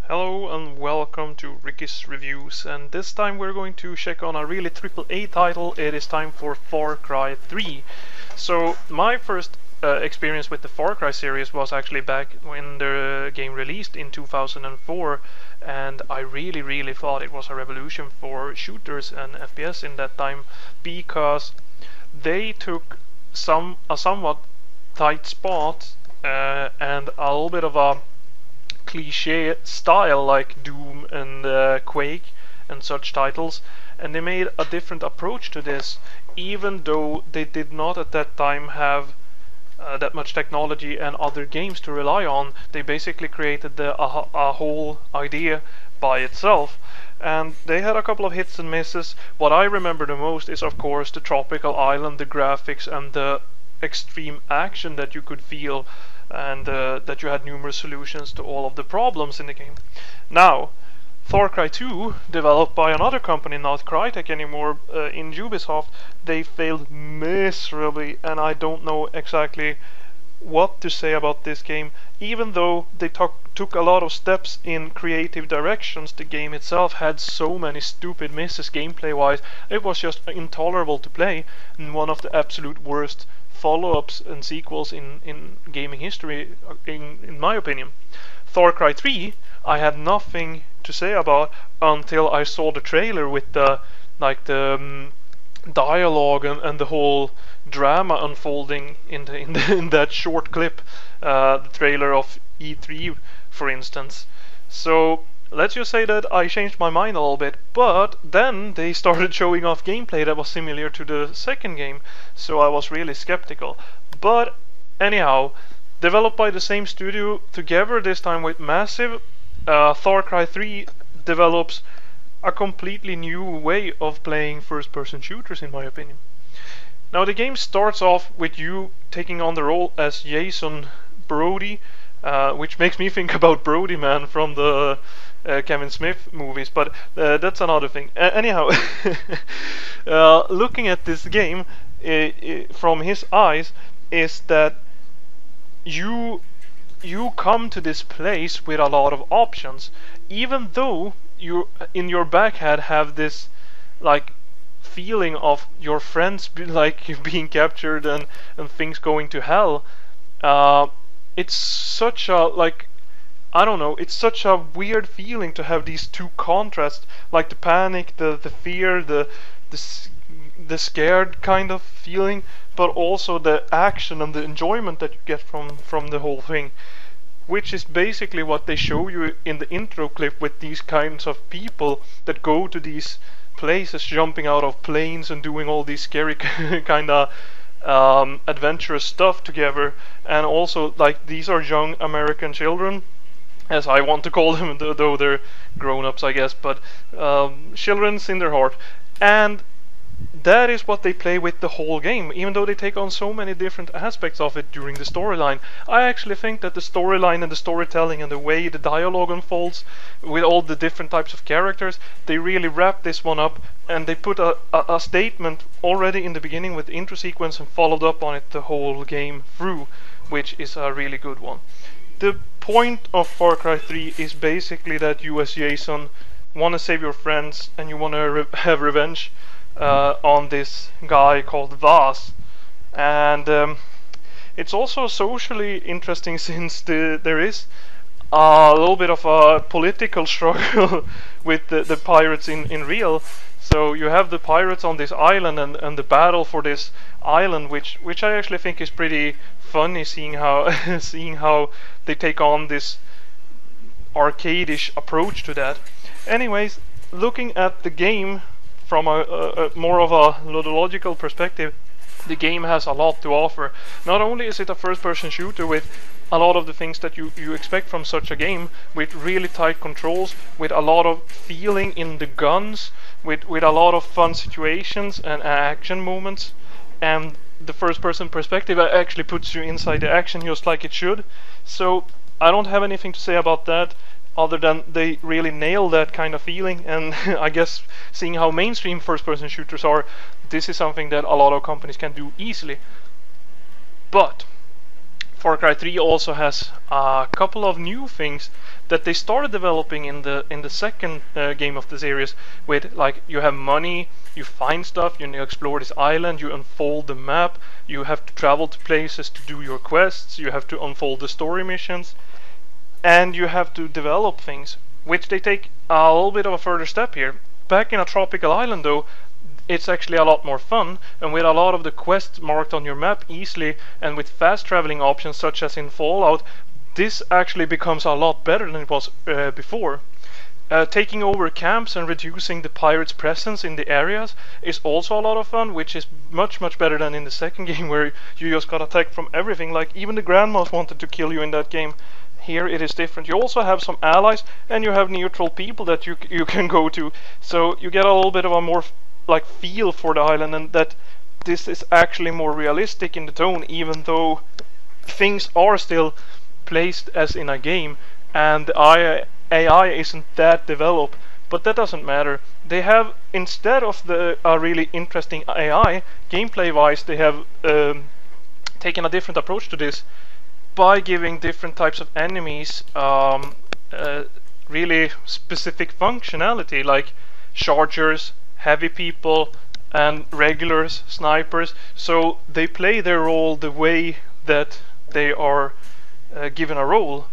Hello and welcome to Ricky's Reviews, and this time we're going to check on a really AAA title. It is time for Far Cry 3. So my first experience with the Far Cry series was actually back when the game released in 2004, and I really thought it was a revolution for shooters and FPS in that time, because they took a somewhat tight spot and a little bit of a cliche style like Doom and Quake and such titles, and they made a different approach to this, even though they did not at that time have that much technology and other games to rely on. They basically created a whole idea by itself, and they had a couple of hits and misses. What I remember the most is of course the tropical island, the graphics, and the extreme action that you could feel, and that you had numerous solutions to all of the problems in the game. Now, Far Cry 2, developed by another company, not Crytek anymore, in Ubisoft, they failed miserably, and I don't know exactly what to say about this game. Even though they took a lot of steps in creative directions, the game itself had so many stupid misses gameplay-wise. It was just intolerable to play, and one of the absolute worst follow-ups and sequels in gaming history, in my opinion. Far Cry 3, I had nothing to say about until I saw the trailer with the dialogue and the whole drama unfolding in that short clip, the trailer of E3, for instance. So let's just say that I changed my mind a little bit, but then they started showing off gameplay that was similar to the second game, so I was really skeptical. But anyhow, developed by the same studio, together this time with Massive, Far Cry 3 develops a completely new way of playing first-person shooters, in my opinion. Now, the game starts off with you taking on the role as Jason Brody, which makes me think about Brody Man from the Kevin Smith movies, but that's another thing. Anyhow, looking at this game from his eyes, is that you come to this place with a lot of options, even though you in your back head have this like feeling of your friends being captured and things going to hell. It's such a I don't know, it's such a weird feeling to have these two contrasts, like the panic, the fear, the scared kind of feeling, but also the action and the enjoyment that you get from the whole thing, which is basically what they show you in the intro clip, with these kinds of people that go to these places, jumping out of planes and doing all these scary kind of adventurous stuff together. And also, like, these are young American children, as I want to call them, though they're grown-ups, I guess, but children's in their heart. And that is what they play with the whole game, even though they take on so many different aspects of it during the storyline. I actually think that the storyline and the storytelling and the way the dialogue unfolds with all the different types of characters, they really wrap this one up, and they put a statement already in the beginning with the intro sequence and followed up on it the whole game through, which is a really good one. The point of Far Cry 3 is basically that you as Jason want to save your friends, and you want to have revenge on this guy called Vaz. And it's also socially interesting, since there is a little bit of a political struggle with the pirates in real. So you have the pirates on this island, and the battle for this island, which I actually think is pretty funny, seeing how seeing how they take on this arcade-ish approach to that. Anyways, looking at the game from a more of a logical perspective, the game has a lot to offer. Not only is it a first-person shooter with a lot of the things that you expect from such a game, with really tight controls, with a lot of feeling in the guns, with a lot of fun situations and action moments, and the first-person perspective actually puts you inside the action just like it should. So I don't have anything to say about that, other than they really nail that kind of feeling. And I guess, seeing how mainstream first-person shooters are, this is something that a lot of companies can do easily. But Far Cry 3 also has a couple of new things that they started developing in the second game of the series. With like you have money, you find stuff, you explore this island, you unfold the map, you have to travel to places to do your quests, you have to unfold the story missions, and you have to develop things, which they take a little bit of a further step here. Back in a tropical island though, it's actually a lot more fun, and with a lot of the quests marked on your map easily, and with fast traveling options such as in Fallout, this actually becomes a lot better than it was before. Taking over camps and reducing the pirates' presence in the areas is also a lot of fun, which is much better than in the second game where you just got attacked from everything. Like even the grandmas wanted to kill you in that game. Here it is different. You also have some allies and you have neutral people that you can go to. So you get a little bit of a more like feel for the island, and that this is actually more realistic in the tone, even though things are still placed as in a game and the AI isn't that developed, but that doesn't matter. They have, instead of the really interesting AI, gameplay wise, they have taken a different approach to this by giving different types of enemies really specific functionality, like chargers, heavy people, and regulars, snipers. So they play their role the way that they are given a role.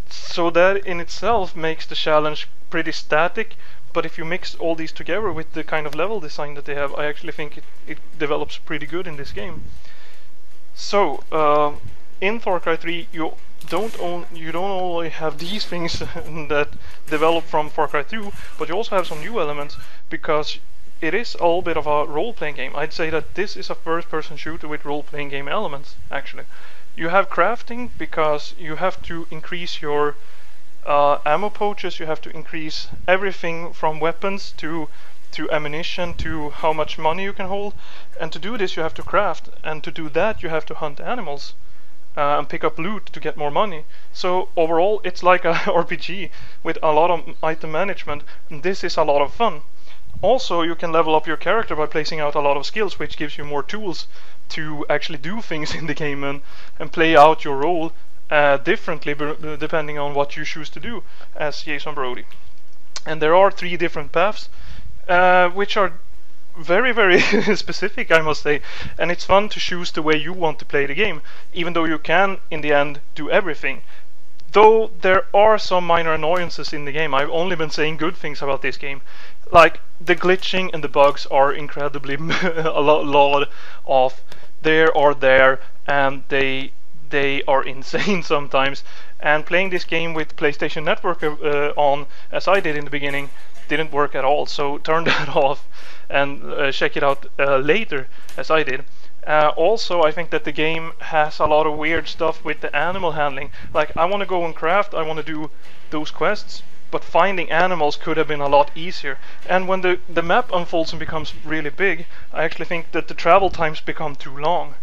So that in itself makes the challenge pretty static, but if you mix all these together with the kind of level design that they have, I actually think it develops pretty good in this game. So in Far Cry 3 you don't only have these things that develop from Far Cry 2, but you also have some new elements, because it is a little bit of a role-playing game. I'd say that this is a first-person shooter with role-playing game elements, actually. You have crafting, because you have to increase your ammo pouches, you have to increase everything from weapons to ammunition to how much money you can hold, and to do this you have to craft, and to do that you have to hunt animals and pick up loot to get more money. So overall it's like a RPG with a lot of item management, and this is a lot of fun. Also you can level up your character by placing out a lot of skills, which gives you more tools to actually do things in the game and play out your role differently depending on what you choose to do as Jason Brody. And there are 3 different paths which are very specific, I must say, and it's fun to choose the way you want to play the game, even though you can in the end do everything. Though there are some minor annoyances in the game. I've only been saying good things about this game. Like the glitching and the bugs are incredibly a lot of. They are there, and they are insane sometimes. And playing this game with PlayStation Network on, as I did in the beginning, didn't work at all. So turn that off and check it out later, as I did. Also, I think that the game has a lot of weird stuff with the animal handling. Like, I want to go and craft, I want to do those quests, but finding animals could have been a lot easier. And when the map unfolds and becomes really big, I actually think that the travel times become too long.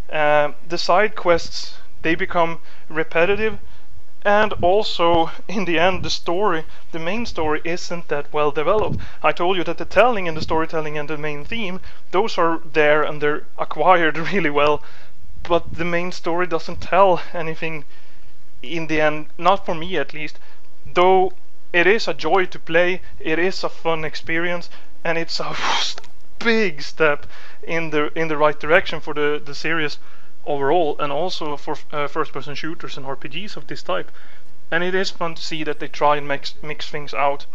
The side quests, they become repetitive, and also in the end the main story isn't that well developed. I told you that the telling and the storytelling and the main theme, those are there and they're acquired really well, but the main story doesn't tell anything in the end, not for me at least. Though it is a joy to play, it is a fun experience, and it's a big step in the right direction for the series overall, and also for first-person shooters and RPGs of this type. And it is fun to see that they try and mix things out.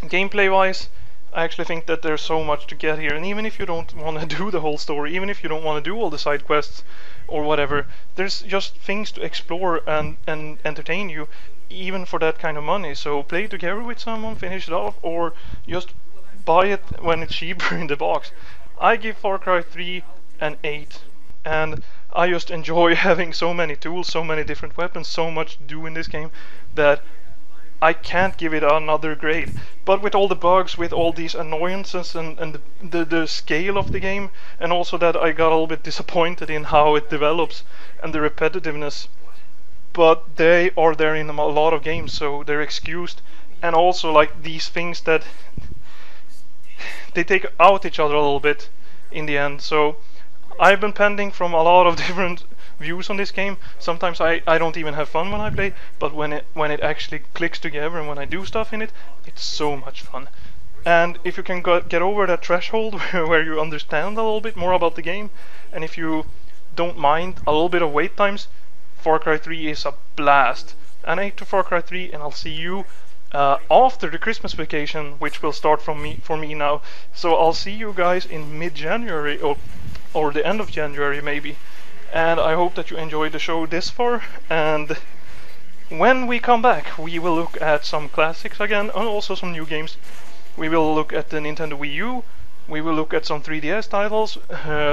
Gameplay-wise, I actually think that there's so much to get here, and even if you don't want to do the whole story, even if you don't want to do all the side quests or whatever, there's just things to explore and entertain you, even for that kind of money. So play together with someone, finish it off, or just buy it when it's cheaper in the box. I give Far Cry 3 an 8, and I just enjoy having so many tools, so many different weapons, so much to do in this game that I can't give it another grade. But with all the bugs, with all these annoyances and the scale of the game, and also that I got a little bit disappointed in how it develops and the repetitiveness, but they are there in a lot of games, so they're excused. And also like these things that they take out each other a little bit in the end. So I've been pending from a lot of different views on this game. Sometimes I don't even have fun when I play, but when it actually clicks together and when I do stuff in it, it's so much fun. And if you can get over that threshold where you understand a little bit more about the game, and if you don't mind a little bit of wait times, Far Cry 3 is a blast. And 8 to Far Cry 3, and I'll see you after the Christmas vacation, which will start for me now. So I'll see you guys in mid-January, or the end of January maybe. And I hope that you enjoyed the show this far, and when we come back we will look at some classics again, and also some new games. We will look at the Nintendo Wii U, we will look at some 3DS titles,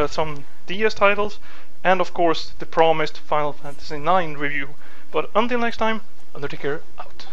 some DS titles, and of course the promised Final Fantasy IX review. But until next time, Undertaker out.